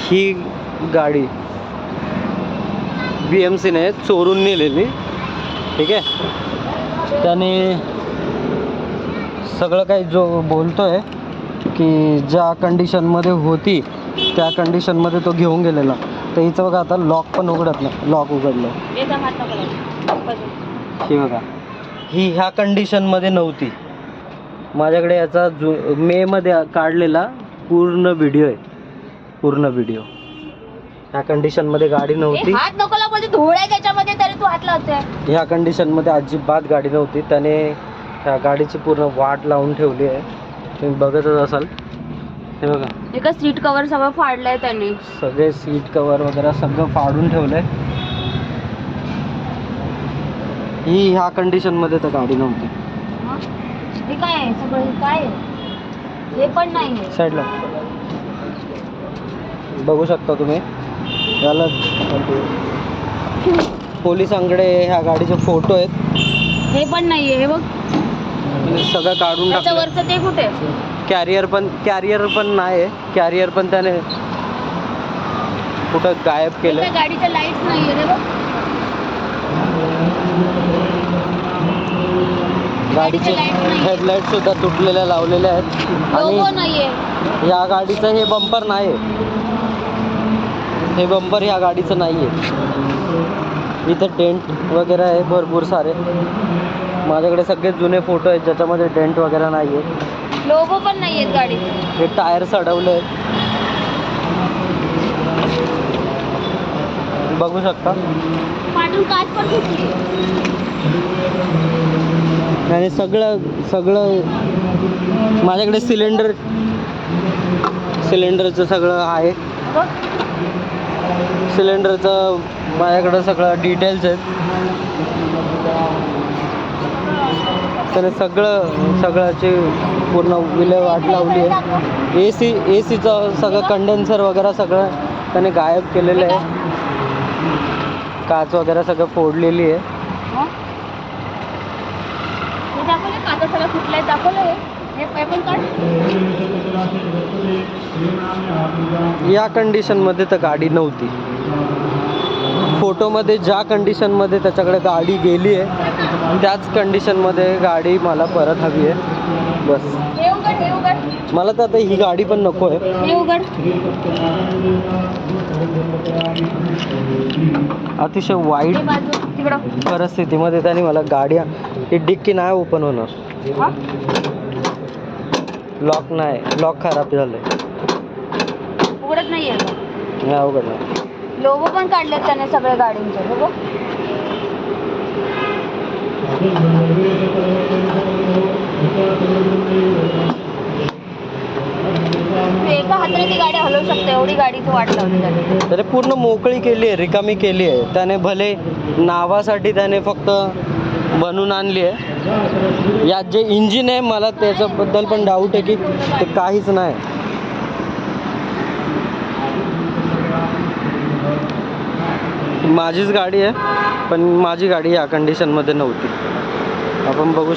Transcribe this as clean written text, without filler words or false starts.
ही गाडी BMCने चोरून नेलेली, ठीक आहे. त्याने सगळं काही जो बोलतोय की ज्या कंडिशनमध्ये होती त्या कंडिशनमध्ये तो घेऊन गेलेला. तर हिचं बघा आता लॉक पण उघडत नाही. लॉक उघडलं, ही बघा, ही ह्या कंडिशनमध्ये नव्हती. माझ्याकडे याचा मेमध्ये काढलेला पूर्ण व्हिडिओ आहे. पूर्ण व्हिडिओ ह्या कंडिशनमध्ये गाडी नव्हती. हात नको लावू, धूळ आहे त्याच्यामध्ये तरी तू हात लावतोय. ह्या कंडिशनमध्ये अजिबात गाडी नव्हती. त्याने ह्या गाडीची पूर्ण वाट लावून ठेवली आहे. तुम्ही बघतच असाल. हे बघा, एका सीट कव्हर सगळं फाडलंय त्याने. सगळे सीट कव्हर वगैरे सगळं फाडून ठेवलंय. ही ह्या कंडिशनमध्ये तर गाडी नव्हती. हे काय आहे सगळं? काय आहे हे पण नाही. साईडला बघू शकता तुम्ही. याला पोलिसांकडे ह्या गाडीचे फोटो आहेत. हे पण नाहीये. हे बघ सगळं काढून टाकलं. वरचं ते कुठे? कॅरियर पण नाही. कॅरियर पण त्याने कुठं गायब केलं. गाडीच्या लाईट्स नाहीये रे बघ. गाडीचे हेडलाईट सुद्धा तुटलेल्या लावलेल्या आहेत. आणि या गाडीचं हे बंपर नाही. हे बंपर ह्या गाडीचं नाही आहे. इथं डेंट वगैरे आहे भरपूर सारे. माझ्याकडे सगळे जुने फोटो आहेत ज्याच्यामध्ये डेंट वगैरे नाही आहे. लोगो पण नाही आहेत गाडी. हे टायर सडवले आहेत, बघू शकता. पाठून काच पण फुटली. आणि सगळं माझ्याकडे सिलेंडरचं सगळं आहे. सिलेंडरचं माझ्याकडं सगळं डिटेल्स आहेत. त्याने सगळ्याची पूर्ण विल्हेवाट लावली आहे. एसीचं सगळं कंडेन्सर वगैरे सगळं त्याने गायब केलेलं आहे. काच वगैरे सगळं फोडलेली आहे. या कंडिशनमध्ये तर गाडी नव्हती. फोटोमध्ये ज्या कंडिशनमध्ये त्याच्याकडे गाडी गेली आहे त्याच कंडिशनमध्ये गाडी मला परत हवी आहे. बस मला तर आता ही गाडी पण नको आहे. अतिशय वाईट परिस्थितीमध्ये त्याने मला गाडी, ही डिक्की नाही ओपन होणार. लॉक नाही, लॉक खराब झालंय. उघडत नाहीये. नाही उघडणार. लोगो पण काढले त्याने सगळ्या गाडींचे. बघ एका हाताने ती गाडी हलवू शकते एवढी गाडीची वाट लावली त्याने. त्याने पूर्ण मोकळी केली आहे, रिकामी केली आहे. त्याने भले नावासाठी त्याने फक्त बनवून आणली आहे. यात जे इंजिन आहे मला त्याच्याबद्दल पण डाऊट आहे की ते काहीच नाही. माझीच गाडी आहे पण माझी गाडी या कंडिशनमध्ये नव्हती. आपण बघू